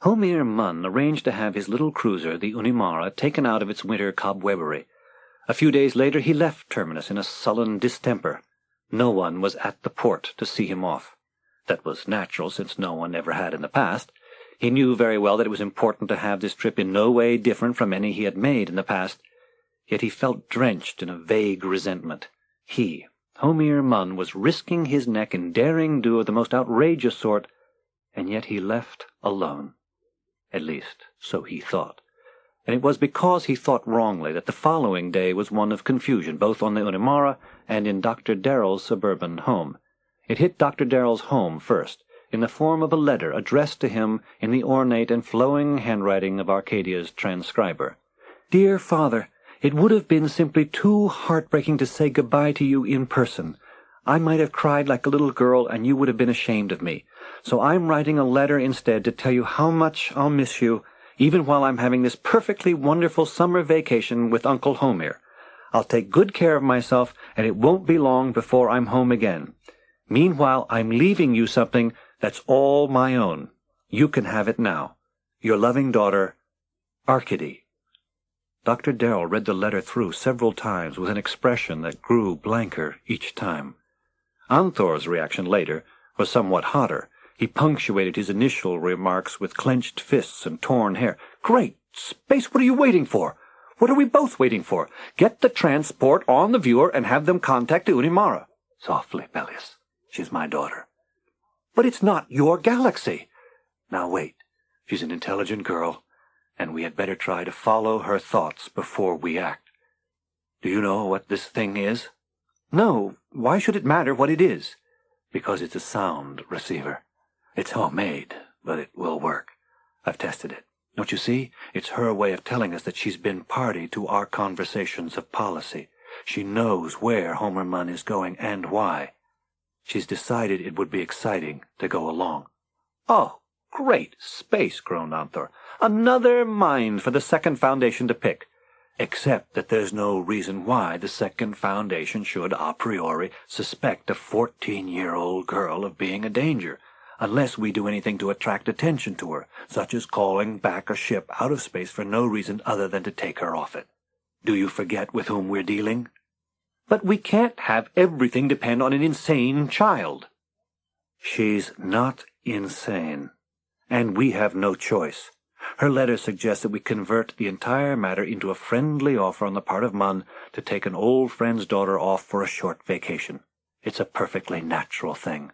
Homer Munn arranged to have his little cruiser, the Unimara, taken out of its winter cobwebbery. A few days later he left Terminus in a sullen distemper. No one was at the port to see him off. That was natural, since no one ever had in the past. He knew very well that it was important to have this trip in no way different from any he had made in the past. Yet he felt drenched in a vague resentment. He, Homer Munn, was risking his neck in daring do of the most outrageous sort, and yet he left alone. At least, so he thought. And it was because he thought wrongly that the following day was one of confusion, both on the Unimara and in Dr. Darrell's suburban home. It hit Dr. Darrell's home first, in the form of a letter addressed to him in the ornate and flowing handwriting of Arcadia's transcriber. "Dear Father, it would have been simply too heartbreaking to say goodbye to you in person. I might have cried like a little girl, and you would have been ashamed of me. So I'm writing a letter instead to tell you how much I'll miss you, even while I'm having this perfectly wonderful summer vacation with Uncle Homer. I'll take good care of myself, and it won't be long before I'm home again. Meanwhile, I'm leaving you something that's all my own. You can have it now. Your loving daughter, Arcady." Dr. Darrell read the letter through several times with an expression that grew blanker each time. Anthor's reaction later was somewhat hotter. He punctuated his initial remarks with clenched fists and torn hair. "Great space, what are you waiting for? What are we both waiting for? Get the transport on the viewer and have them contact the Unimara." "Softly, Bellius. She's my daughter." "But it's not your galaxy." "Now wait. She's an intelligent girl, and we had better try to follow her thoughts before we act. Do you know what this thing is?" "No. Why should it matter what it is?" "Because it's a sound receiver. It's homemade, but it will work. I've tested it. Don't you see? It's her way of telling us that she's been party to our conversations of policy. She knows where Homer Munn is going and why. She's decided it would be exciting to go along." "Oh, great space," groaned Anthor. "Another mind for the Second Foundation to pick. Except that there's no reason why the Second Foundation should a priori suspect a 14-year-old girl of being a danger, unless we do anything to attract attention to her, such as calling back a ship out of space for no reason other than to take her off it. Do you forget with whom we're dealing?" "But we can't have everything depend on an insane child." "She's not insane, and we have no choice. Her letter suggests that we convert the entire matter into a friendly offer on the part of Munn to take an old friend's daughter off for a short vacation. It's a perfectly natural thing.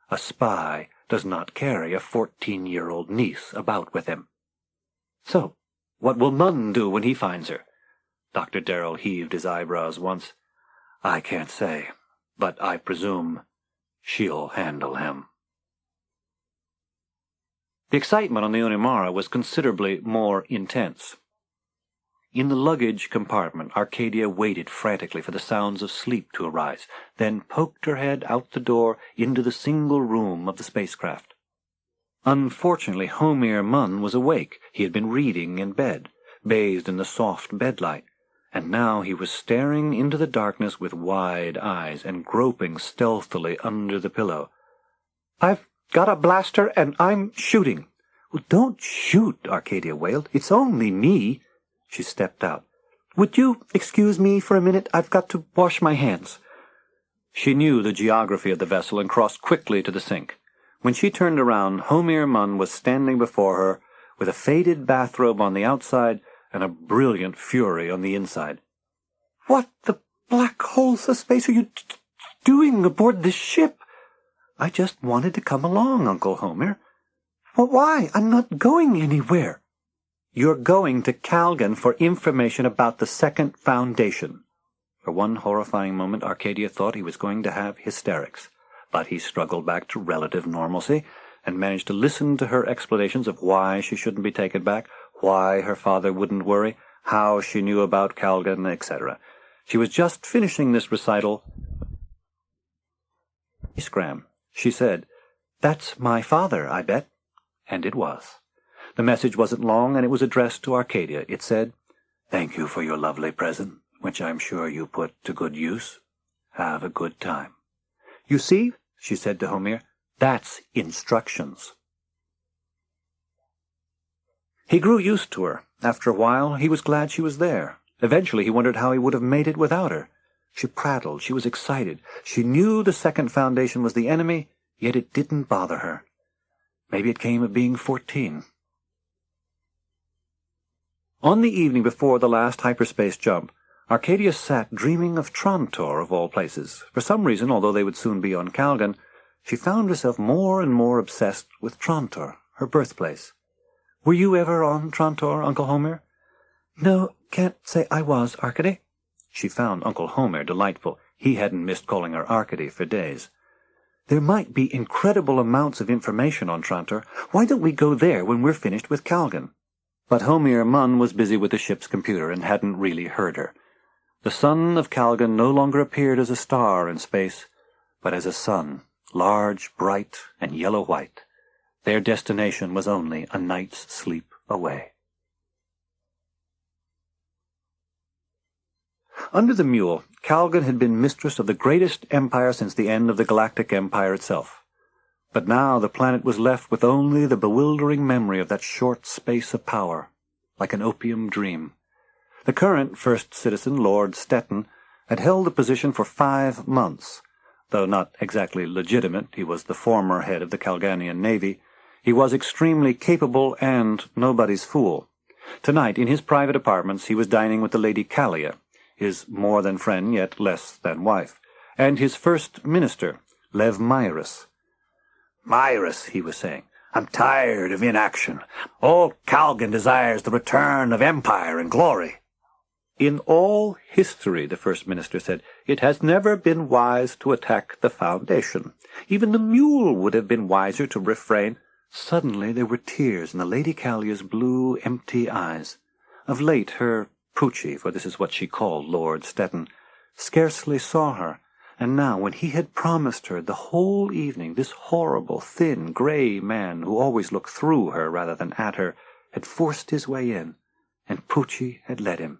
A spy does not carry a 14-year-old niece about with him." "So, what will Munn do when he finds her?" Dr. Darrell heaved his eyebrows once. "I can't say, but I presume she'll handle him." The excitement on the Unimara was considerably more intense. In the luggage compartment, Arcadia waited frantically for the sounds of sleep to arise, then poked her head out the door into the single room of the spacecraft. Unfortunately, Homer Munn was awake. He had been reading in bed, bathed in the soft bedlight, and now he was staring into the darkness with wide eyes and groping stealthily under the pillow. "I've got a blaster, and I'm shooting." "Well, don't shoot," Arcadia wailed. "It's only me." She stepped out. "Would you excuse me for a minute? I've got to wash my hands." She knew the geography of the vessel and crossed quickly to the sink. When she turned around, Homer Munn was standing before her with a faded bathrobe on the outside and a brilliant fury on the inside. "What the black holes of space are you doing aboard this ship?" "I just wanted to come along, Uncle Homer." "Well, why? I'm not going anywhere." "You're going to Calgan for information about the Second Foundation." For one horrifying moment, Arcadia thought he was going to have hysterics, but he struggled back to relative normalcy and managed to listen to her explanations of why she shouldn't be taken back, why her father wouldn't worry, how she knew about Calgan, etc. She was just finishing this recital. "Scram," she said. "That's my father, I bet." And it was. The message wasn't long, and it was addressed to Arcadia. It said, "Thank you for your lovely present, which I'm sure you put to good use. Have a good time." "You see," she said to Homer, "that's instructions." He grew used to her. After a while, he was glad she was there. Eventually, he wondered how he would have made it without her. She prattled. She was excited. She knew the Second Foundation was the enemy, yet it didn't bother her. Maybe it came of being 14. On the evening before the last hyperspace jump, Arcadia sat dreaming of Trantor, of all places. For some reason, although they would soon be on Calgan, she found herself more and more obsessed with Trantor, her birthplace. "Were you ever on Trantor, Uncle Homer?" "No, can't say I was, Arcady." She found Uncle Homer delightful. He hadn't missed calling her Arcady for days. "There might be incredible amounts of information on Trantor. Why don't we go there when we're finished with Calgan?" But Homer Munn was busy with the ship's computer and hadn't really heard her. The sun of Calgan no longer appeared as a star in space, but as a sun, large, bright, and yellow-white. Their destination was only a night's sleep away. Under the Mule, Calgan had been mistress of the greatest empire since the end of the Galactic Empire itself. But now the planet was left with only the bewildering memory of that short space of power, like an opium dream. The current first citizen, Lord Stetton, had held the position for 5 months. Though not exactly legitimate, he was the former head of the Calganian Navy. He was extremely capable and nobody's fool. Tonight, in his private apartments, he was dining with the Lady Callia, his more than friend yet less than wife, and his first minister, Lev Myrus. "Myrus," he was saying, "I'm tired of inaction. All Calgan desires the return of empire and glory." "In all history," the First Minister said, "it has never been wise to attack the Foundation. Even the Mule would have been wiser to refrain." Suddenly there were tears in the Lady Callia's blue, empty eyes. Of late her Poochie, for this is what she called Lord Stetton, scarcely saw her, and now, when he had promised her the whole evening, this horrible, thin, grey man, who always looked through her rather than at her, had forced his way in, and Poochie had let him.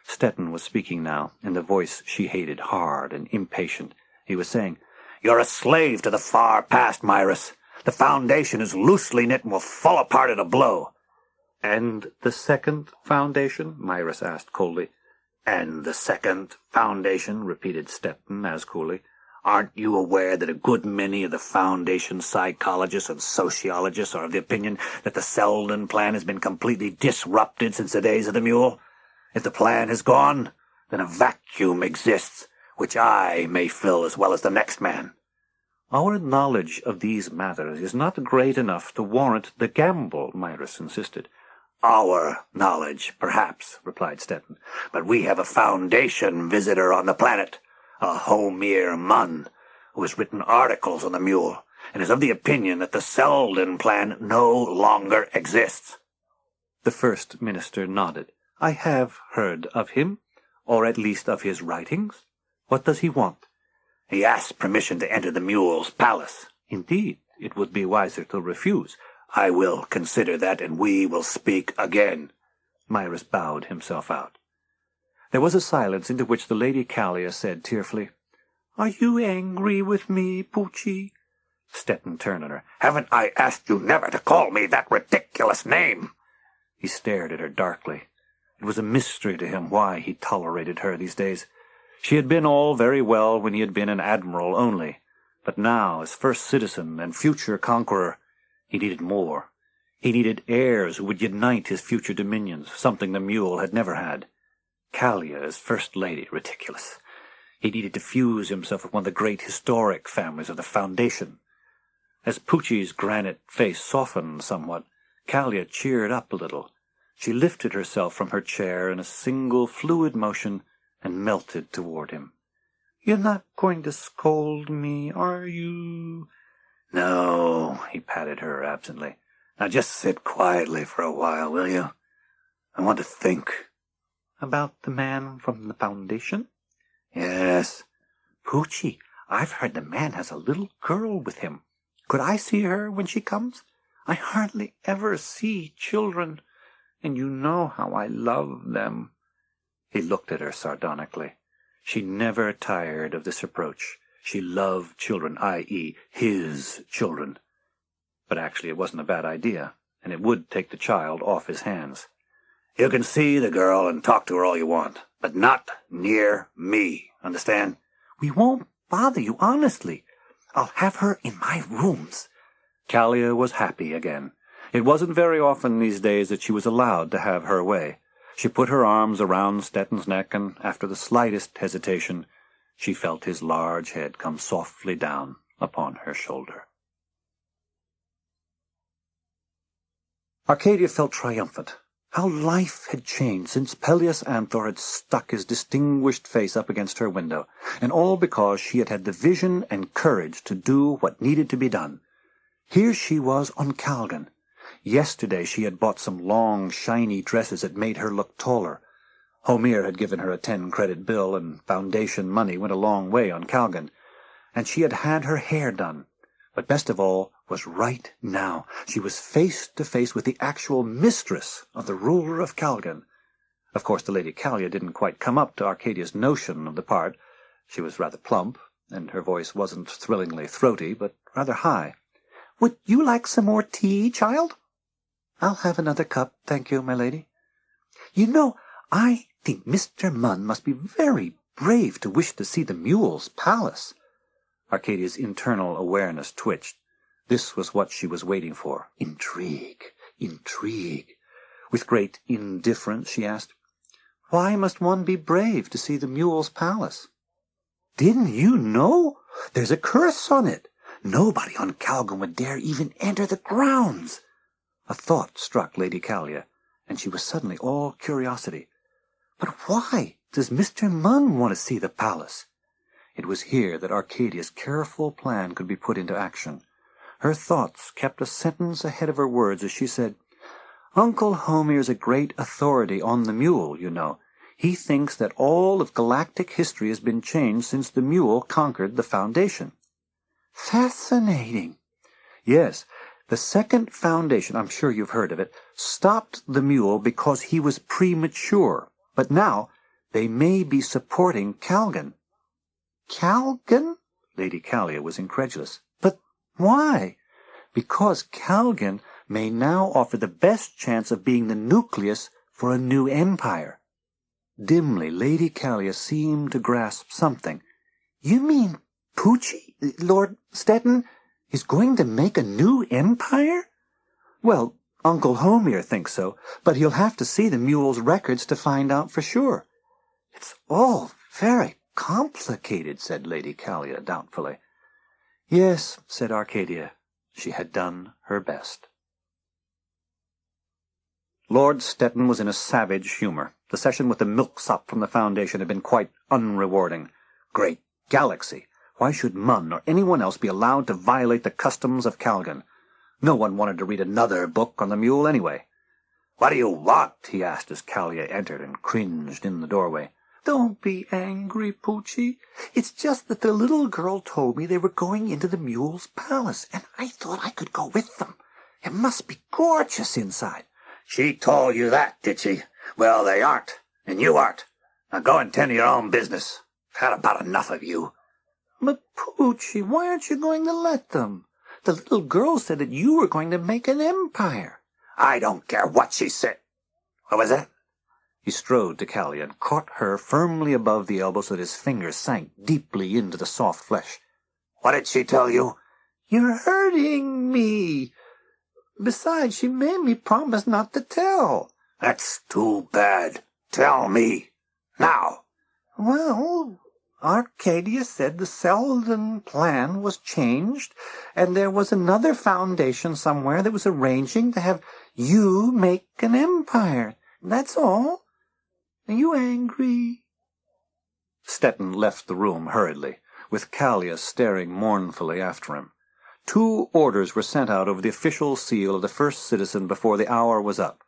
Stetton was speaking now, in the voice she hated, hard and impatient. He was saying, "You're a slave to the far past, Myrus. The Foundation is loosely knit and will fall apart at a blow." "And the Second Foundation?" Myrus asked coldly. "And the Second Foundation," repeated Stetton as coolly. "Aren't you aware that a good many of the Foundation psychologists and sociologists are of the opinion that the Selden plan has been completely disrupted since the days of the Mule? If the plan has gone, then a vacuum exists, which I may fill as well as the next man." "Our knowledge of these matters is not great enough to warrant the gamble," Myrus insisted. "Our knowledge, perhaps," replied Stetton, "but we have a Foundation visitor on the planet, a Homer Munn, who has written articles on the Mule, and is of the opinion that the Selden plan no longer exists." The First Minister nodded. "I have heard of him, or at least of his writings. What does he want?" "He asks permission to enter the Mule's palace." "Indeed, it would be wiser to refuse." "I will consider that, and we will speak again." Myrus bowed himself out. There was a silence into which the Lady Callia said tearfully, "Are you angry with me, Poochie?" Stetton turned on her. "Haven't I asked you never to call me that ridiculous name?" He stared at her darkly. It was a mystery to him why he tolerated her these days. She had been all very well when he had been an admiral only, but now, as first citizen and future conqueror, he needed more. He needed heirs who would unite his future dominions, something the Mule had never had. Callia as First Lady, ridiculous. He needed to fuse himself with one of the great historic families of the Foundation. As Poochie's granite face softened somewhat, Callia cheered up a little. She lifted herself from her chair in a single fluid motion and melted toward him. "You're not going to scold me, are you?" "No," he patted her absently. "Now just sit quietly for a while, will you? I want to think." "About the man from the Foundation?" "Yes." "Poochie, I've heard the man has a little girl with him. Could I see her when she comes? I hardly ever see children, and you know how I love them." He looked at her sardonically. She never tired of this approach. She loved children, i.e., his children. But actually it wasn't a bad idea. and it would take the child off his hands. "You can see the girl and talk to her all you want, but not near me, understand?" "We won't bother you, honestly. I'll have her in my rooms." Callia was happy again. It wasn't very often these days that she was allowed to have her way. She put her arms around Stetten's neck, and after the slightest hesitation, she felt his large head come softly down upon her shoulder. Arcadia felt triumphant. How life had changed since Pelleas Anthor had stuck his distinguished face up against her window, and all because she had had the vision and courage to do what needed to be done. Here she was on Calgan. Yesterday she had bought some long, shiny dresses that made her look taller. Homer had given her a 10-credit bill, and foundation money went a long way on Calgan. And she had had her hair done. But best of all was right now. She was face to face with the actual mistress of the ruler of Calgan. Of course, the Lady Callia didn't quite come up to Arcadia's notion of the part. She was rather plump, and her voice wasn't thrillingly throaty, but rather high. "Would you like some more tea, child?" "I'll have another cup, thank you, my lady." "You know, I think Mr. Munn must be very brave to wish to see the mule's palace." Arcadia's internal awareness twitched. This was what she was waiting for. Intrigue, intrigue. With great indifference she asked, "Why must one be brave to see the mule's palace?" "Didn't you know? There's a curse on it. Nobody on Calgan would dare even enter the grounds." A thought struck Lady Callia, and she was suddenly all curiosity. "But why does Mr. Munn want to see the palace?" It was here that Arcadia's careful plan could be put into action. Her thoughts kept a sentence ahead of her words as she said, "Uncle Homer's a great authority on the mule, you know. He thinks that all of galactic history has been changed since the mule conquered the Foundation." "Fascinating." "Yes. The second Foundation, I'm sure you've heard of it, stopped the mule because he was premature. But now they may be supporting Calgan." "Calgan?" Lady Callia was incredulous. "But why?" "Because Calgan may now offer the best chance of being the nucleus for a new empire." Dimly, Lady Callia seemed to grasp something. "You mean Poochie, Lord Stetton, is going to make a new empire?" "Well, Uncle Homer thinks so, but he'll have to see the mule's records to find out for sure." "It's all very complicated," said Lady Callia doubtfully. "Yes," said Arcadia. She had done her best. Lord Stetton was in a savage humor. The session with the milksop from the Foundation had been quite unrewarding. Great galaxy! Why should Munn or anyone else be allowed to violate the customs of Calgan? No one wanted to read another book on the mule anyway. "What do you want?" he asked as Callia entered and cringed in the doorway. "Don't be angry, Poochie. It's just that the little girl told me they were going into the mule's palace, and I thought I could go with them. It must be gorgeous inside." "She told you that, did she? Well, they aren't, and you aren't. Now go and tend to your own business. I've had about enough of you." "But, Poochie, why aren't you going to let them? The little girl said that you were going to make an empire." "I don't care what she said. What was that?" He strode to Callia and caught her firmly above the elbow so that his fingers sank deeply into the soft flesh. "What did she tell you?" "You're hurting me. Besides, she made me promise not to tell." "That's too bad. Tell me. Now." "Well, Arcadia said the Selden plan was changed, and there was another foundation somewhere that was arranging to have you make an empire. That's all. Are you angry?" Stetton left the room hurriedly, with Callia staring mournfully after him. 2 orders were sent out over the official seal of the first citizen before the hour was up.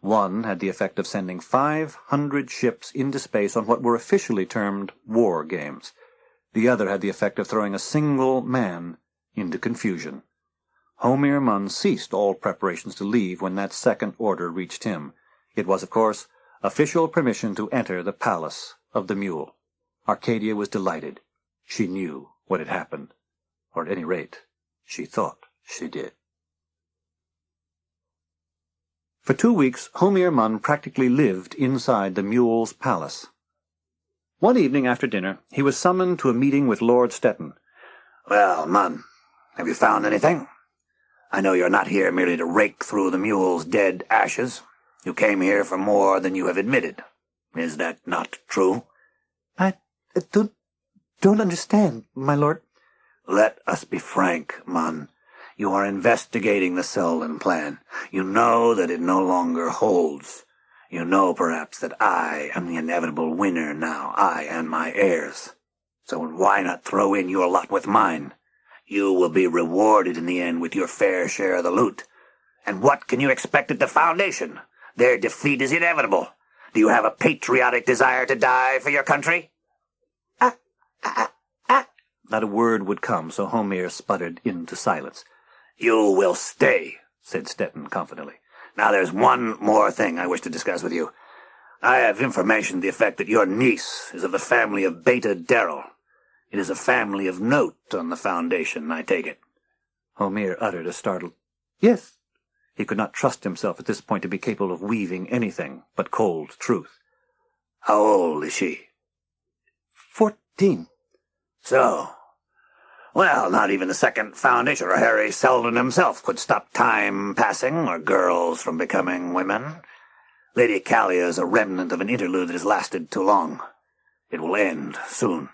One had the effect of sending 500 ships into space on what were officially termed war games. The other had the effect of throwing a single man into confusion. Homer Munn ceased all preparations to leave when that second order reached him. It was, of course, official permission to enter the palace of the mule. Arcadia was delighted. She knew what had happened, or at any rate, she thought she did. For 2 weeks, Homir Munn practically lived inside the mule's palace. One evening after dinner, he was summoned to a meeting with Lord Stettin. "Well, Munn, have you found anything? I know you're not here merely to rake through the mule's dead ashes. You came here for more than you have admitted. Is that not true?" I don't understand, my lord. Let us be frank, Munn. You are investigating the Selden plan. You know that it no longer holds. You know, perhaps, that I am the inevitable winner now, I and my heirs. So why not throw in your lot with mine? You will be rewarded in the end with your fair share of the loot. And what can you expect at the Foundation? Their defeat is inevitable. Do you have a patriotic desire to die for your country? Not a word would come, so Homir sputtered into silence. "You will stay," said Stettin confidently. "Now there's one more thing I wish to discuss with you. I have information to the effect that your niece is of the family of Beta Darrell. It is a family of note on the Foundation, I take it." Homir uttered a startled, "Yes." He could not trust himself at this point to be capable of weaving anything but cold truth. "How old is she?" 14. "So. Well, not even the second Foundation or Harry Selden himself could stop time passing or girls from becoming women. Lady Callia is a remnant of an interlude that has lasted too long. It will end soon."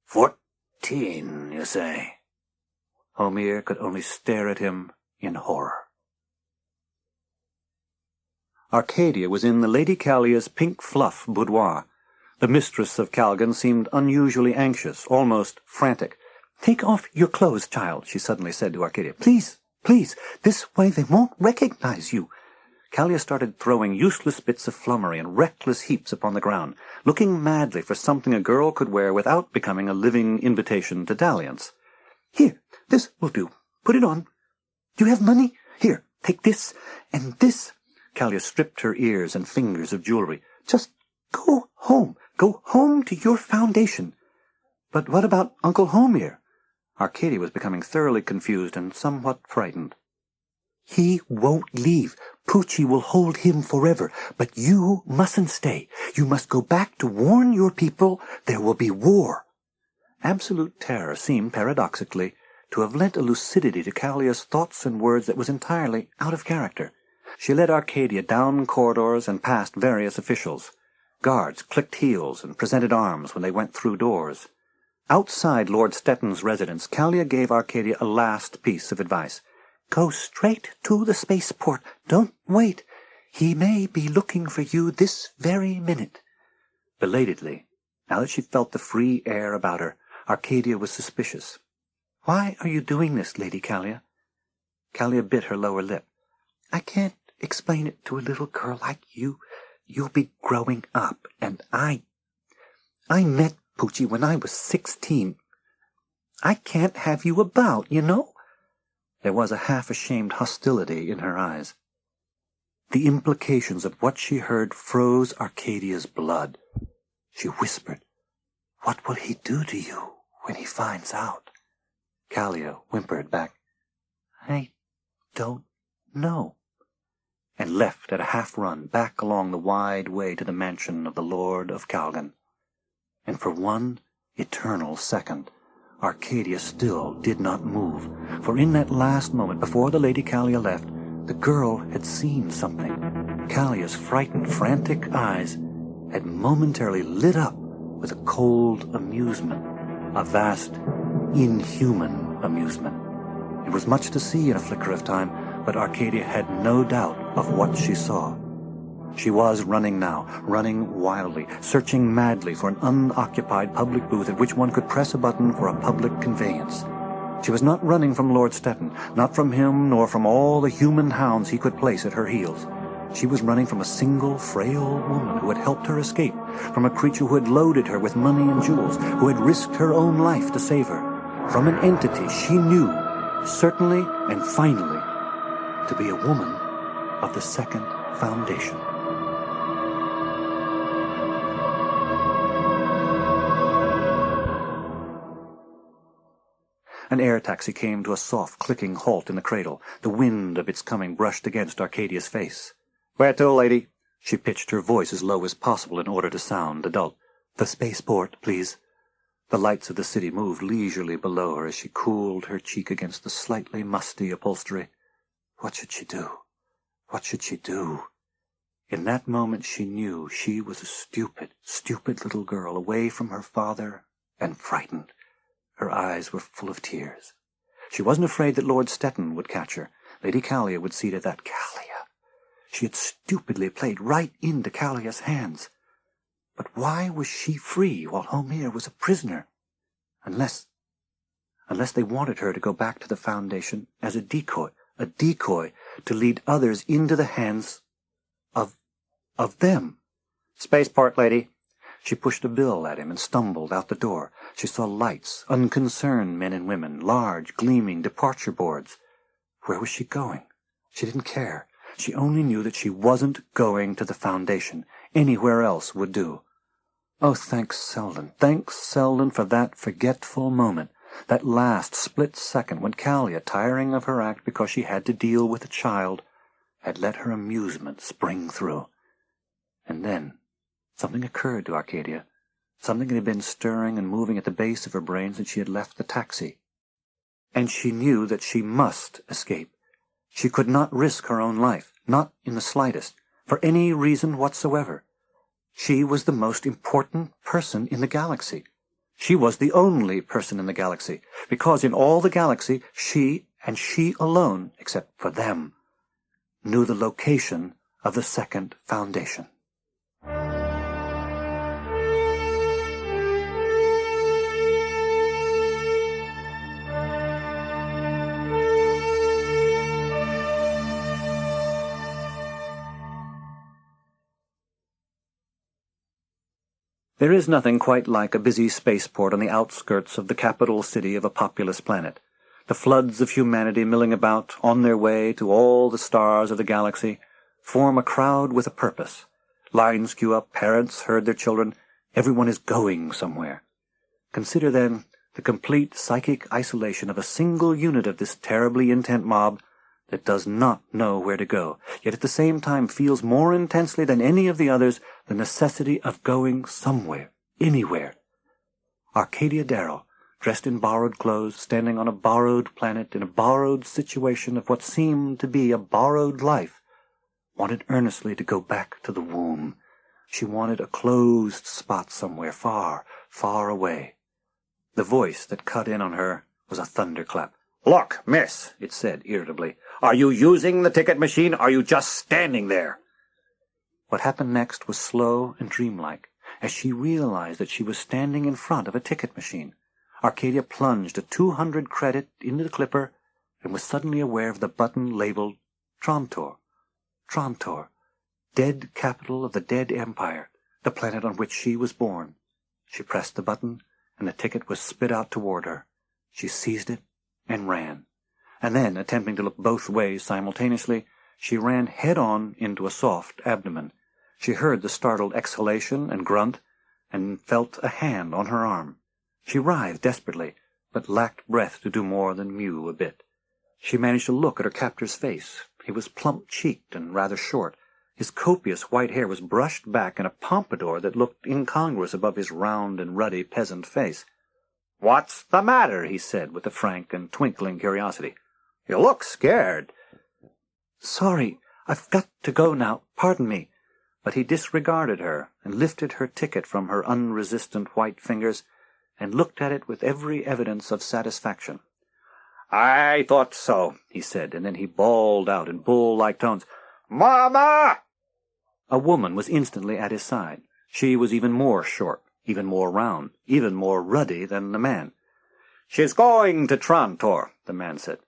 14, you say? Homir could only stare at him in horror. Arcadia was in the Lady Callia's pink fluff boudoir. The mistress of Calgan seemed unusually anxious, almost frantic. "Take off your clothes, child," she suddenly said to Arcadia. "Please, please, this way they won't recognize you." Callia started throwing useless bits of flummery in reckless heaps upon the ground, looking madly for something a girl could wear without becoming a living invitation to dalliance. "Here, this will do. Put it on. Do you have money? Here, take this and this." Callia stripped her ears and fingers of jewelry. "Just go home. Go home to your Foundation." "But what about Uncle Homir?" Arcadia was becoming thoroughly confused and somewhat frightened. "He won't leave. Poochie will hold him forever. But you mustn't stay. You must go back to warn your people there will be war." Absolute terror seemed, paradoxically, to have lent a lucidity to Callia's thoughts and words that was entirely out of character. She led Arcadia down corridors and past various officials. Guards clicked heels and presented arms when they went through doors. Outside Lord Stettin's residence, Callia gave Arcadia a last piece of advice. "Go straight to the spaceport. Don't wait. He may be looking for you this very minute." Belatedly, now that she felt the free air about her, Arcadia was suspicious. "Why are you doing this, Lady Callia?" Callia bit her lower lip. "I can't explain it to a little girl like you. You'll be growing up, and I met Poochie when I was 16. I can't have you about, you know." There was a half-ashamed hostility in her eyes. The implications of what she heard froze Arcadia's blood. She whispered, "What will he do to you when he finds out?" Callia whimpered back, "I don't know," and left at a half-run back along the wide way to the mansion of the Lord of Calgan. And for one eternal second, Arcadia still did not move, for in that last moment before the Lady Callia left, the girl had seen something. Callia's frightened, frantic eyes had momentarily lit up with a cold amusement, a vast, inhuman amusement. It was much to see in a flicker of time, but Arcadia had no doubt of what she saw. She was running now, running wildly, searching madly for an unoccupied public booth at which one could press a button for a public conveyance. She was not running from Lord Stettin, not from him nor from all the human hounds he could place at her heels. She was running from a single, frail woman who had helped her escape, from a creature who had loaded her with money and jewels, who had risked her own life to save her, from an entity she knew, certainly and finally, to be a woman of the Second Foundation. An air taxi came to a soft, clicking halt in the cradle. The wind of its coming brushed against Arcadia's face. "Where to, lady?" She pitched her voice as low as possible in order to sound adult. "The spaceport, please." The lights of the city moved leisurely below her as she cooled her cheek against the slightly musty upholstery. What should she do? What should she do? In that moment she knew she was a stupid, stupid little girl, away from her father and frightened. Her eyes were full of tears. She wasn't afraid that Lord Stetton would catch her. Lady Callia would see to that. Callia! She had stupidly played right into Callia's hands. But why was she free while Homer was a prisoner? Unless they wanted her to go back to the Foundation as a decoy to lead others into the hands of them. "Spaceport, lady." She pushed a bill at him and stumbled out the door. She saw lights, unconcerned men and women, large, gleaming departure boards. Where was she going? She didn't care. She only knew that she wasn't going to the Foundation. Anywhere else would do. Oh, thanks Selden for that forgetful moment, that last split second when Callia, tiring of her act because she had to deal with a child, had let her amusement spring through. And then something occurred to Arcadia, something that had been stirring and moving at the base of her brain since she had left the taxi. And she knew that she must escape. She could not risk her own life, not in the slightest, for any reason whatsoever. She was the most important person in the galaxy. She was the only person in the galaxy, because in all the galaxy, she, and she alone, except for them, knew the location of the Second Foundation. There is nothing quite like a busy spaceport on the outskirts of the capital city of a populous planet. The floods of humanity milling about, on their way to all the stars of the galaxy, form a crowd with a purpose. Lines queue up, parents herd their children. Everyone is going somewhere. Consider, then, the complete psychic isolation of a single unit of this terribly intent mob that does not know where to go, yet at the same time feels more intensely than any of the others the necessity of going somewhere, anywhere. Arcadia Darrow, dressed in borrowed clothes, standing on a borrowed planet in a borrowed situation of what seemed to be a borrowed life, wanted earnestly to go back to the womb. She wanted a closed spot somewhere far, far away. The voice that cut in on her was a thunderclap. "Look, miss," it said irritably, "are you using the ticket machine, or are you just standing there?" What happened next was slow and dreamlike. As she realized that she was standing in front of a ticket machine, Arcadia plunged a 200 credit into the clipper and was suddenly aware of the button labeled Trantor. Trantor, dead capital of the dead empire, the planet on which she was born. She pressed the button, and the ticket was spit out toward her. She seized it and ran. And then, attempting to look both ways simultaneously, she ran head-on into a soft abdomen. She heard the startled exhalation and grunt, and felt a hand on her arm. She writhed desperately, but lacked breath to do more than mew a bit. She managed to look at her captor's face. He was plump-cheeked and rather short. His copious white hair was brushed back in a pompadour that looked incongruous above his round and ruddy peasant face. "What's the matter?" he said, with a frank and twinkling curiosity. "You look scared." "Sorry, I've got to go now. Pardon me." But he disregarded her and lifted her ticket from her unresistant white fingers and looked at it with every evidence of satisfaction. "I thought so," he said, and then he bawled out in bull-like tones, "Mama!" A woman was instantly at his side. She was even more short, even more round, even more ruddy than the man. "She's going to Trantor," the man said.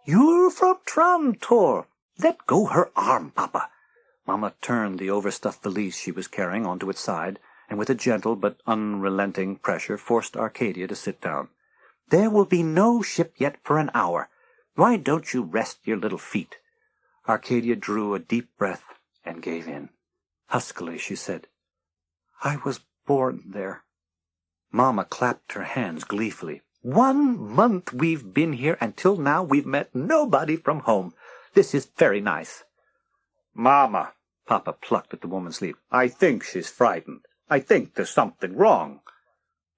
"You're from Trantor. Let go her arm, Papa." Mama turned the overstuffed valise she was carrying onto its side, and with a gentle but unrelenting pressure forced Arcadia to sit down. "There will be no ship yet for an hour. Why don't you rest your little feet?" Arcadia drew a deep breath and gave in. Huskily she said, "I was born there." Mama clapped her hands gleefully. 1 month we've been here, and till now we've met nobody from home. This is very nice." "Mama," Papa plucked at the woman's sleeve, "I think she's frightened. I think there's something wrong."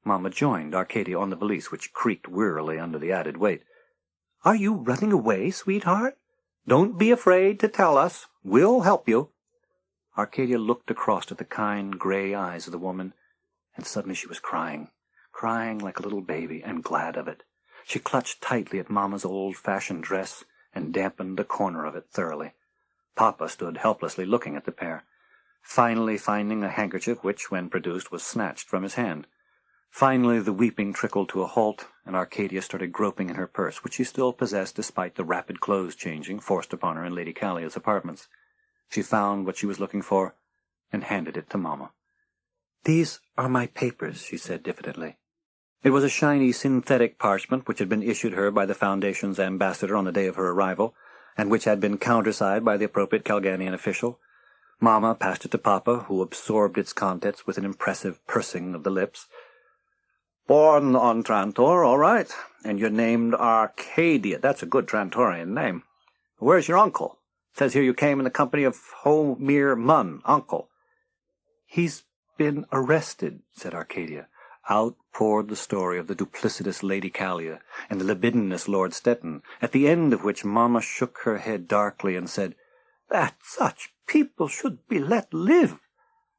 Mama joined Arcadia on the valise, which creaked wearily under the added weight. "Are you running away, sweetheart? Don't be afraid to tell us. We'll help you." Arcadia looked across at the kind gray eyes of the woman, and suddenly she was crying like a little baby, and glad of it. She clutched tightly at Mama's old-fashioned dress and dampened a corner of it thoroughly. Papa stood helplessly looking at the pair, finally finding a handkerchief which, when produced, was snatched from his hand. Finally the weeping trickled to a halt, and Arcadia started groping in her purse, which she still possessed despite the rapid clothes-changing forced upon her in Lady Callia's apartments. She found what she was looking for, and handed it to Mama. "These are my papers," she said diffidently. It was a shiny synthetic parchment which had been issued her by the Foundation's ambassador on the day of her arrival, and which had been countersigned by the appropriate Calganian official. Mama passed it to Papa, who absorbed its contents with an impressive pursing of the lips. "Born on Trantor, all right. And you're named Arcadia. That's a good Trantorian name. Where's your uncle? It says here you came in the company of Homir Munn, uncle." "He's been arrested," said Arcadia. Out poured the story of the duplicitous Lady Callia and the libidinous Lord Stetton, at the end of which Mama shook her head darkly and said, "That such people should be let live."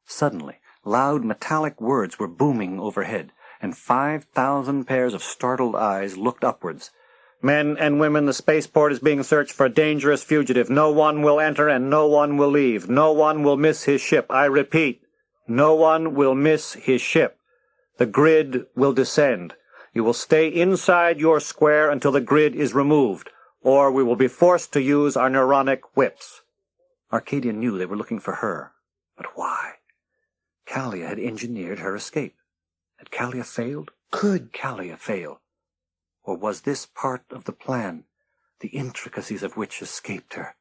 Suddenly, loud metallic words were booming overhead, and 5,000 pairs of startled eyes looked upwards. "Men and women, the spaceport is being searched for a dangerous fugitive. No one will enter and no one will leave. No one will miss his ship. I repeat, no one will miss his ship. The grid will descend. You will stay inside your square until the grid is removed, or we will be forced to use our neuronic whips." Arcadia knew they were looking for her. But why? Callia had engineered her escape. Had Callia failed? Could Callia fail? Or was this part of the plan, the intricacies of which escaped her?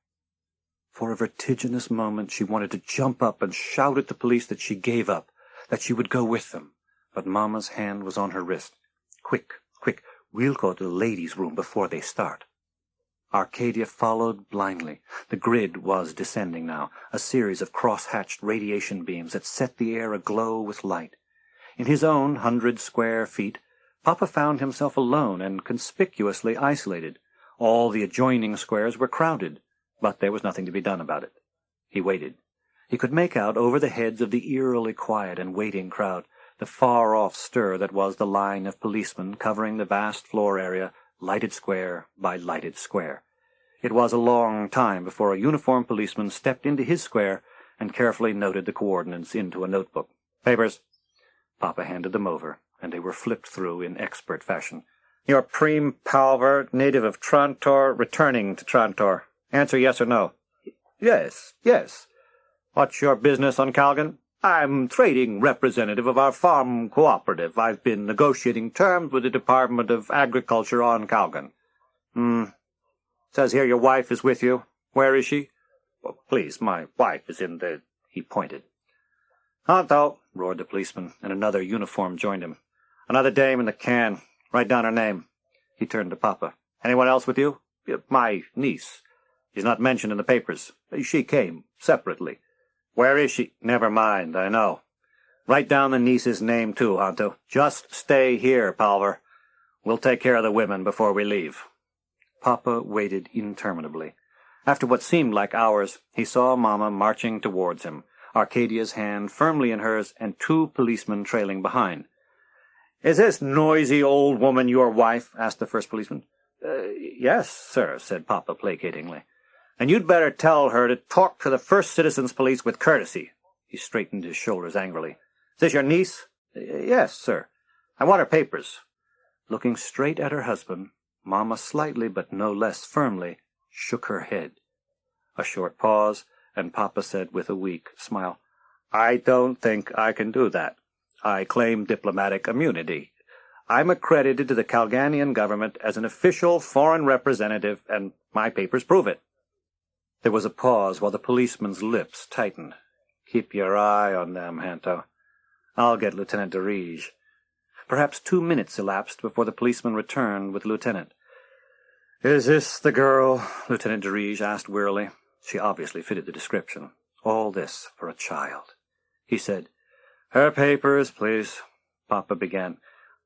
For a vertiginous moment she wanted to jump up and shout at the police that she gave up, that she would go with them. But Mama's hand was on her wrist. "Quick, quick, we'll go to the ladies' room before they start." Arcadia followed blindly. The grid was descending now, a series of cross-hatched radiation beams that set the air aglow with light. In his own 100 square feet, Papa found himself alone and conspicuously isolated. All the adjoining squares were crowded, but there was nothing to be done about it. He waited. He could make out over the heads of the eerily quiet and waiting crowd the far-off stir that was the line of policemen covering the vast floor area, lighted square by lighted square. It was a long time before a uniformed policeman stepped into his square and carefully noted the coordinates into a notebook. "Papers." Papa handed them over, and they were flipped through in expert fashion. "You're Preem Palver, native of Trantor, returning to Trantor. Answer yes or no." Yes, yes." "What's your business on Calgan?" "I'm trading representative of our farm cooperative. I've been negotiating terms with the Department of Agriculture on Calgan." Says here your wife is with you. Where is she?" "Well, please, my wife is in the—" He pointed. "Honto," roared the policeman, and another uniform joined him. "Another dame in the can. Write down her name." He turned to Papa. "Anyone else with you?" "My niece." "She's not mentioned in the papers." "She came separately." "Where is she?" "Never mind, I know. Write down the niece's name, too, Honto. Just stay here, Palver. We'll take care of the women before we leave." Papa waited interminably. After what seemed like hours, he saw Mama marching towards him, Arcadia's hand firmly in hers, and 2 policemen trailing behind. "Is this noisy old woman your wife?" asked the first policeman. Yes, sir," said Papa placatingly. "And you'd better tell her to talk to the First Citizens Police with courtesy." He straightened his shoulders angrily. "Is this your niece?" Yes, sir." "I want her papers." Looking straight at her husband, Mama slightly, but no less firmly, shook her head. A short pause, and Papa said with a weak smile, "I don't think I can do that. I claim diplomatic immunity. I'm accredited to the Calganian government as an official foreign representative, and my papers prove it." There was a pause while the policeman's lips tightened. "Keep your eye on them, Hanto. I'll get Lieutenant Derige." Perhaps 2 minutes elapsed before the policeman returned with the lieutenant. "Is this the girl?" Lieutenant Derige asked wearily. She obviously fitted the description. All this for a child. He said, "Her papers, please," Papa began.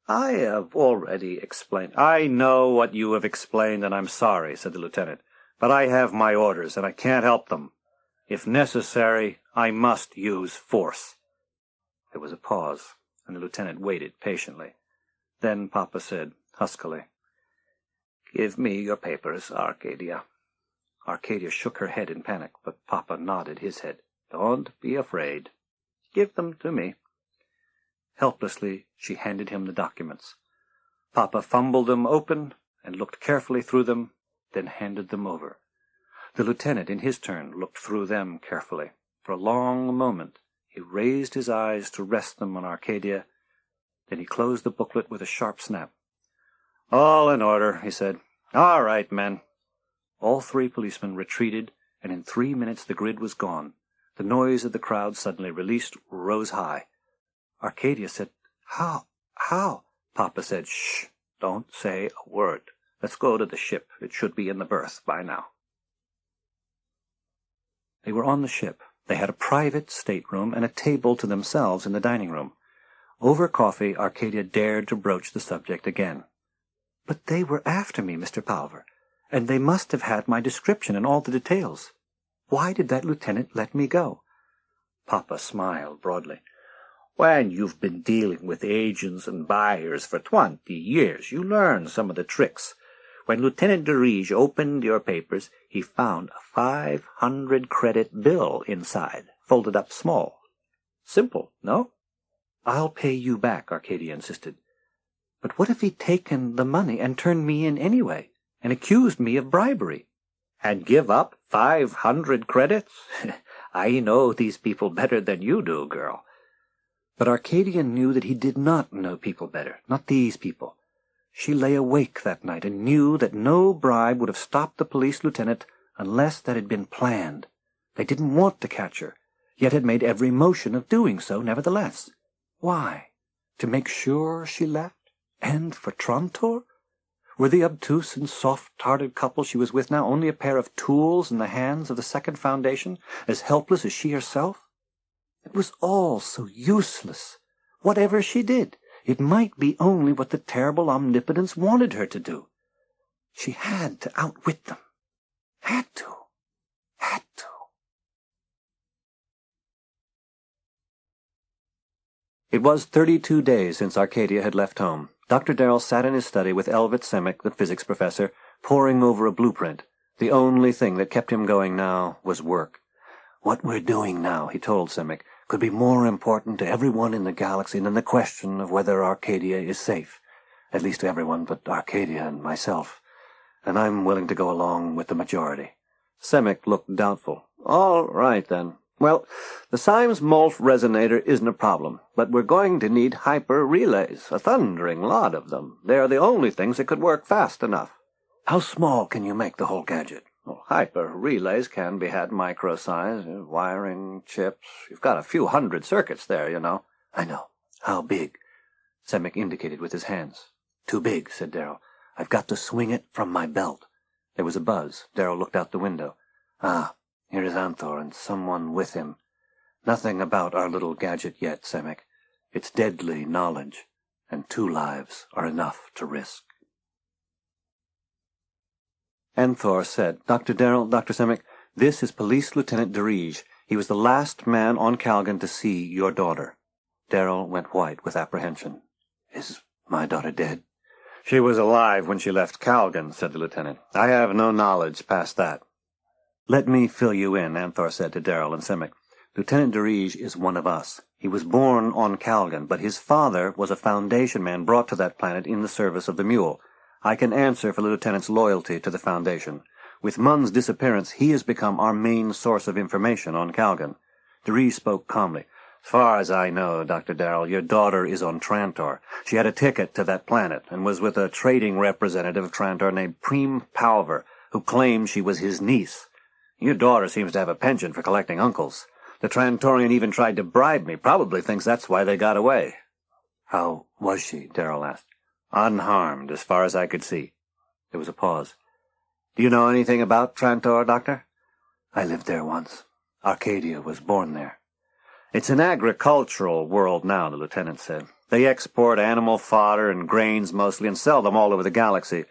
"I have already explained." "I know what you have explained, and I'm sorry," said the lieutenant. "But I have my orders, and I can't help them. If necessary, I must use force." There was a pause, and the lieutenant waited patiently. Then Papa said, huskily, "Give me your papers, Arcadia." Arcadia shook her head in panic, but Papa nodded his head. "Don't be afraid. Give them to me." Helplessly, she handed him the documents. Papa fumbled them open and looked carefully through them, then handed them over. The lieutenant, in his turn, looked through them carefully. For a long moment, he raised his eyes to rest them on Arcadia. Then he closed the booklet with a sharp snap. "All in order," he said. "All right, men." All 3 policemen retreated, and in 3 minutes the grid was gone. The noise of the crowd suddenly released rose high. Arcadia said, How? Papa said, "Shh, don't say a word. Let's go to the ship. It should be in the berth by now." They were on the ship. They had a private stateroom and a table to themselves in the dining room. Over coffee, Arcadia dared to broach the subject again. "But they were after me, Mr. Palver, and they must have had my description and all the details. Why did that lieutenant let me go?" Papa smiled broadly. "When you've been dealing with agents and buyers for 20 years, you learn some of the tricks. When Lieutenant Derige opened your papers, he found a 500-credit bill inside, folded up small. Simple, no?" "I'll pay you back," Arcadia insisted. "But what if he'd taken the money and turned me in anyway, and accused me of bribery?" "And give up 500 credits? I know these people better than you do, girl." But Arcadia knew that he did not know people better, not these people. She lay awake that night and knew that no bribe would have stopped the police lieutenant unless that had been planned. They didn't want to catch her, yet had made every motion of doing so nevertheless. Why? To make sure she left? And for Trantor? Were the obtuse and soft-hearted couple she was with now only a pair of tools in the hands of the Second Foundation, as helpless as she herself? It was all so useless. Whatever she did, it might be only what the terrible omnipotence wanted her to do. She had to outwit them. Had to. It was 32 days since Arcadia had left home. Dr. Darrell sat in his study with Elvit Semick, the physics professor, poring over a blueprint. The only thing that kept him going now was work. "What we're doing now," he told Semick, "could be more important to everyone in the galaxy than the question of whether Arcadia is safe. At least to everyone but Arcadia and myself. And I'm willing to go along with the majority." Semick looked doubtful. "All right, then. Well, the Symes-Molf resonator isn't a problem, but we're going to need hyper-relays, a thundering lot of them. They're the only things that could work fast enough." "How small can you make the whole gadget?" "Well, hyper-relays can be had micro-size, wiring, chips. You've got a few hundred circuits there, you know." "I know. How big?" Semick indicated with his hands. "Too big," said Darrell. "I've got to swing it from my belt." There was a buzz. Darrell looked out the window. "Ah, here is Anthor and someone with him. Nothing about our little gadget yet, Semick. It's deadly knowledge, and 2 lives are enough to risk." Anthor said, "Dr. Darrell, Dr. Semick, this is Police Lieutenant Derige. He was the last man on Calgan to see your daughter." Darrell went white with apprehension. "Is my daughter dead?" "She was alive when she left Calgan," said the lieutenant. "I have no knowledge past that." "Let me fill you in," Anthor said to Darrell and Semick. "Lieutenant Derige is one of us. He was born on Calgan, but his father was a Foundation man brought to that planet in the service of the Mule. I can answer for the lieutenant's loyalty to the Foundation. With Munn's disappearance, he has become our main source of information on Calgan." Derige spoke calmly. "As far as I know, Dr. Darrell, your daughter is on Trantor. She had a ticket to that planet and was with a trading representative of Trantor named Preem Palver, who claimed she was his niece. Your daughter seems to have a penchant for collecting uncles. The Trantorian even tried to bribe me. Probably thinks that's why they got away." How was she? Darrell asked. Unharmed, as far as I could see. There was a pause. Do you know anything about Trantor, Doctor? I lived there once. Arcadia was born there. It's an agricultural world now, the lieutenant said. They export animal fodder and grains mostly and sell them all over the galaxy.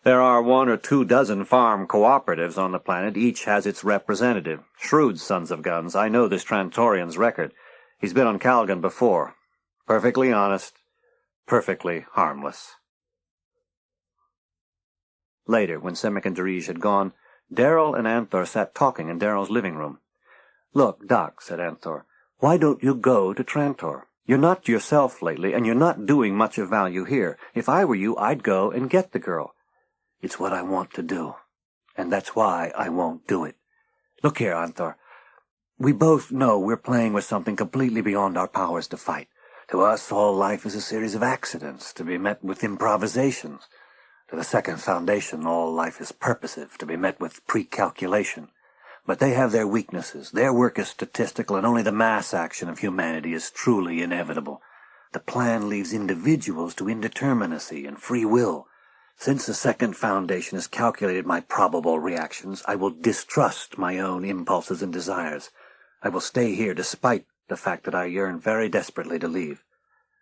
There are 1 or 2 dozen farm cooperatives on the planet. Each has its representative. Shrewd sons of guns. I know this Trantorian's record. He's been on Calgon before. Perfectly honest. Perfectly harmless. Later, when Semic and Derige had gone, Darrell and Anthor sat talking in Darrell's living room. "Look, Doc," said Anthor, "why don't you go to Trantor? You're not yourself lately, and you're not doing much of value here. If I were you, I'd go and get the girl." "It's what I want to do, and that's why I won't do it. Look here, Anthor. We both know we're playing with something completely beyond our powers to fight. To us, all life is a series of accidents to be met with improvisations. To the Second Foundation, all life is purposive, to be met with pre-calculation. But they have their weaknesses. Their work is statistical, and only the mass action of humanity is truly inevitable. The plan leaves individuals to indeterminacy and free will. Since the Second Foundation has calculated my probable reactions, I will distrust my own impulses and desires. I will stay here despite the fact that I yearn very desperately to leave.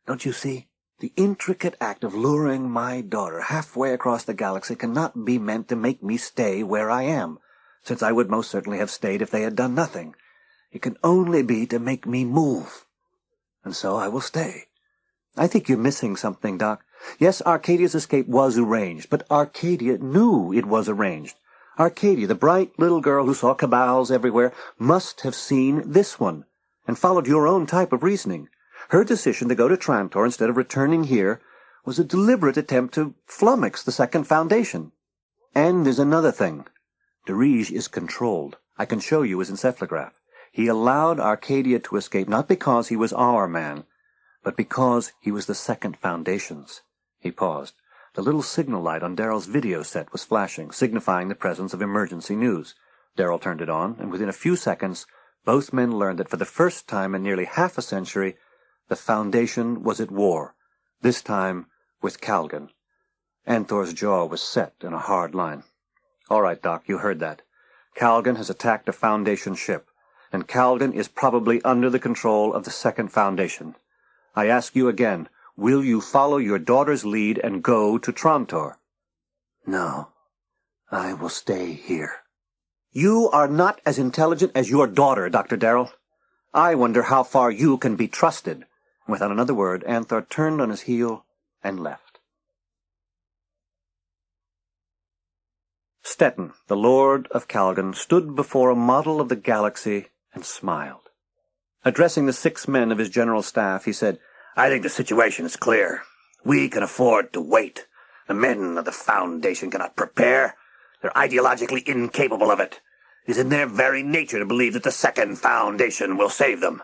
Don't you see? The intricate act of luring my daughter halfway across the galaxy cannot be meant to make me stay where I am, since I would most certainly have stayed if they had done nothing. It can only be to make me move. And so I will stay. I think you're missing something, Doc. Yes, Arcadia's escape was arranged, but Arcadia knew it was arranged. Arcadia, the bright little girl who saw cabals everywhere, must have seen this one, and followed your own type of reasoning. Her decision to go to Trantor instead of returning here was a deliberate attempt to flummox the Second Foundation. And there's another thing. Derige is controlled. I can show you his encephalograph. He allowed Arcadia to escape not because he was our man, but because he was the Second Foundation's. He paused. The little signal light on Darrell's video set was flashing, signifying the presence of emergency news. Darrell turned it on, and within a few seconds, both men learned that for the first time in nearly half a century, the Foundation was at war, this time with Calgon. Anthor's jaw was set in a hard line. "All right, Doc, you heard that. Calgon has attacked a Foundation ship, and Calgon is probably under the control of the Second Foundation. I ask you again, will you follow your daughter's lead and go to Trantor?" "No, I will stay here." "You are not as intelligent as your daughter, Dr. Darrell. I wonder how far you can be trusted." Without another word, Anthor turned on his heel and left. Stetton, the Lord of Calgon, stood before a model of the galaxy and smiled. Addressing the 6 men of his general staff, he said, "I think the situation is clear. We can afford to wait. The men of the Foundation cannot prepare. They're ideologically incapable of it. It is in their very nature to believe that the Second Foundation will save them.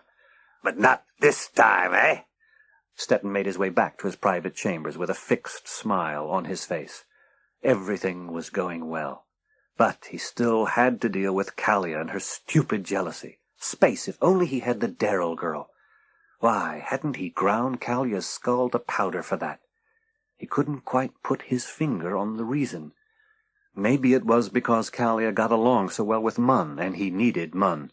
But not this time, eh?" Stetton made his way back to his private chambers with a fixed smile on his face. Everything was going well. But he still had to deal with Kalia and her stupid jealousy. Space, if only he had the Darrell girl. Why, hadn't he ground Kalia's skull to powder for that? He couldn't quite put his finger on the reason. Maybe it was because Kalia got along so well with Munn, and he needed Munn.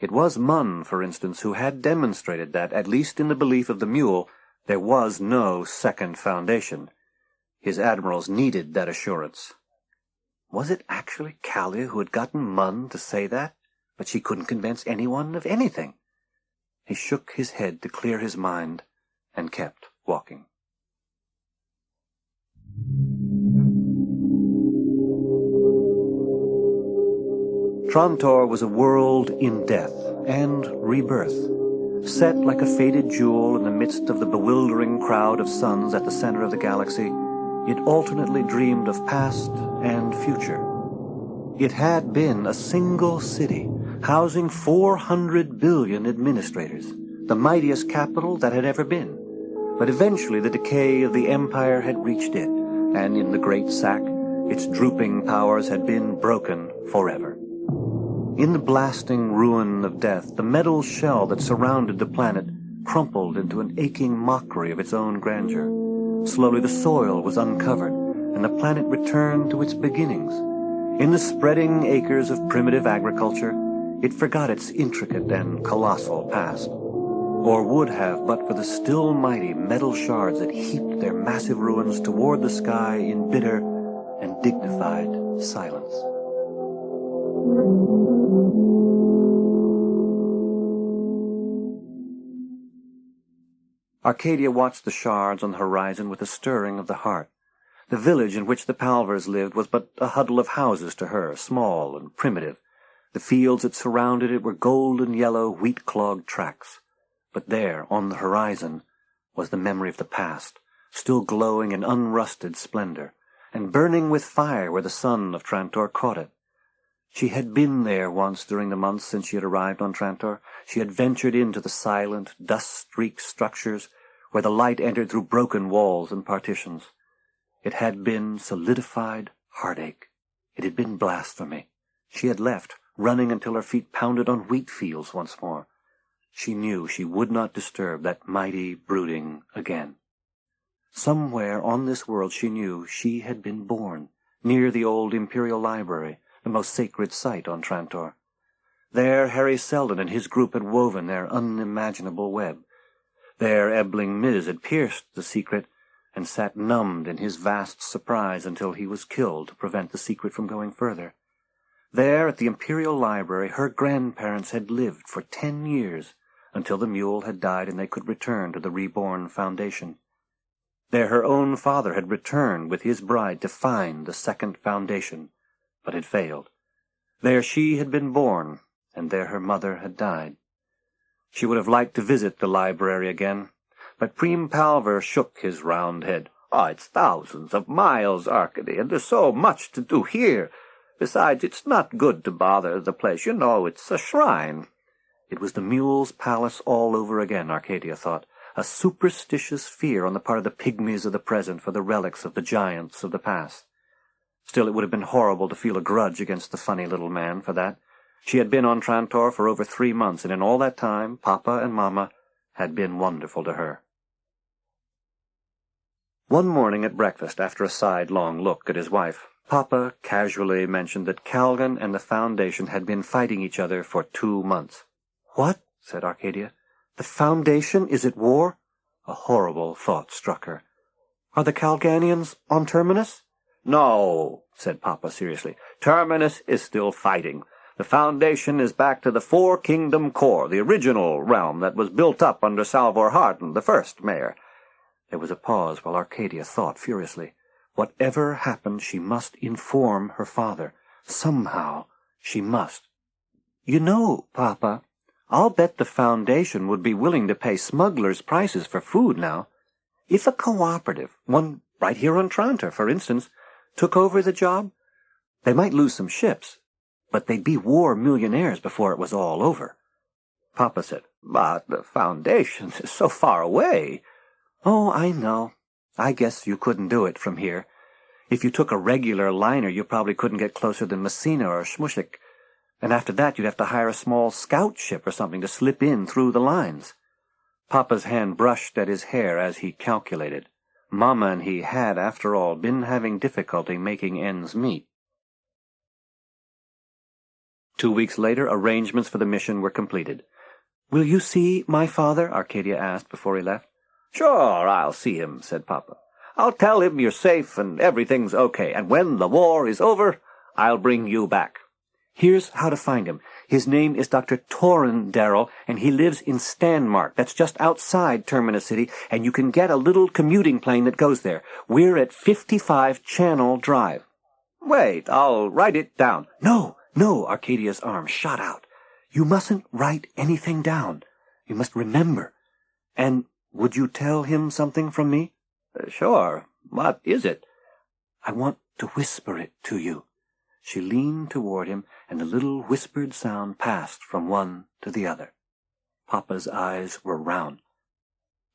It was Munn, for instance, who had demonstrated that, at least in the belief of the mule, there was no Second Foundation. His admirals needed that assurance. Was it actually Kalia who had gotten Munn to say that? But she couldn't convince anyone of anything. He shook his head to clear his mind and kept walking. Trantor was a world in death and rebirth. Set like a faded jewel in the midst of the bewildering crowd of suns at the center of the galaxy, it alternately dreamed of past and future. It had been a single city, housing 400 billion administrators, the mightiest capital that had ever been. But eventually the decay of the empire had reached it, and in the great sack, its drooping powers had been broken forever. In the blasting ruin of death, the metal shell that surrounded the planet crumpled into an aching mockery of its own grandeur. Slowly the soil was uncovered, and the planet returned to its beginnings. In the spreading acres of primitive agriculture, it forgot its intricate and colossal past, or would have but for the still mighty metal shards that heaped their massive ruins toward the sky in bitter and dignified silence. Arcadia watched the shards on the horizon with a stirring of the heart. The village in which the Palvers lived was but a huddle of houses to her, small and primitive. The fields that surrounded it were golden yellow, wheat-clogged tracts. But there, on the horizon, was the memory of the past, still glowing in unrusted splendor, and burning with fire where the sun of Trantor caught it. She had been there once during the months since she had arrived on Trantor. She had ventured into the silent, dust-streaked structures where the light entered through broken walls and partitions. It had been solidified heartache. It had been blasphemy. She had left, running until her feet pounded on wheat fields once more. She knew she would not disturb that mighty brooding again. Somewhere on this world she knew she had been born, near the old Imperial Library, the most sacred site on Trantor. There Harry Selden and his group had woven their unimaginable web. There Ebbling Miz had pierced the secret and sat numbed in his vast surprise until he was killed to prevent the secret from going further. There at the Imperial Library her grandparents had lived for 10 years, until the mule had died and they could return to the reborn Foundation. There her own father had returned with his bride to find the second Foundation, but had failed. There she had been born, and there her mother had died. She would have liked to visit the library again, but Preem Palver shook his round head. "Oh, it's thousands of miles, Arcady, and there's so much to do here. Besides, it's not good to bother the place. You know, it's a shrine." It was the mule's palace all over again, Arcadia thought, a superstitious fear on the part of the pygmies of the present for the relics of the giants of the past. Still, it would have been horrible to feel a grudge against the funny little man for that. She had been on Trantor for over 3 months, and in all that time, Papa and Mama had been wonderful to her. One morning at breakfast, after a sidelong look at his wife, Papa casually mentioned that Calgan and the Foundation had been fighting each other for 2 months. "What?" said Arcadia. "The Foundation is at war?" A horrible thought struck her. "Are the Calganians on Terminus?" "No," said Papa seriously. "Terminus is still fighting. The Foundation is back to the Four-Kingdom Core, the original realm that was built up under Salvor Hardin, the first mayor." There was a pause while Arcadia thought furiously. Whatever happened, she must inform her father. Somehow she must. "You know, Papa, I'll bet the Foundation would be willing to pay smugglers' prices for food now. If a cooperative, one right here on Trantor, for instance, took over the job, they might lose some ships, but they'd be war millionaires before it was all over." Papa said, "But the Foundation is so far away." "Oh, I know. I guess you couldn't do it from here. If you took a regular liner, you probably couldn't get closer than Messina or Shmushik. And after that, you'd have to hire a small scout ship or something to slip in through the lines." Papa's hand brushed at his hair as he calculated. Mama and he had, after all, been having difficulty making ends meet. 2 weeks later, arrangements for the mission were completed. "Will you see my father?" Arcadia asked before he left. "Sure, I'll see him," said Papa. "I'll tell him you're safe and everything's okay, and when the war is over, I'll bring you back." "Here's how to find him. His name is Dr. Torrin Darrell, and he lives in Stanmark. That's just outside Terminus City, and you can get a little commuting plane that goes there. We're at 55 Channel Drive." "Wait, I'll write it down." No, Arcadia's arm shot out. "You mustn't write anything down. You must remember. And would you tell him something from me?" "Sure. What is it?" "I want to whisper it to you." She leaned toward him, and a little whispered sound passed from one to the other. Papa's eyes were round.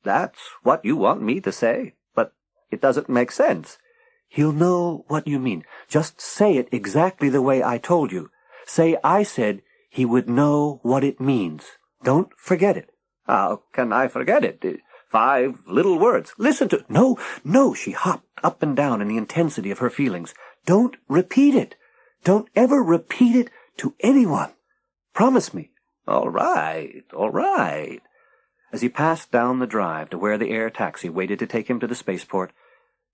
"That's what you want me to say? But it doesn't make sense." "He'll know what you mean. Just say it exactly the way I told you. Say I said he would know what it means. Don't forget it." How can I forget it? 5 little words. Listen to... No, no, she hopped up and down in the intensity of her feelings. Don't repeat it. Don't ever repeat it to anyone. Promise me. All right, all right. As he passed down the drive to where the air taxi waited to take him to the spaceport,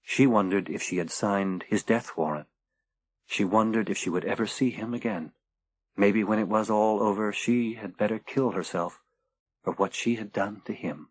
she wondered if she had signed his death warrant. She wondered if she would ever see him again. Maybe when it was all over, she had better kill herself for what she had done to him.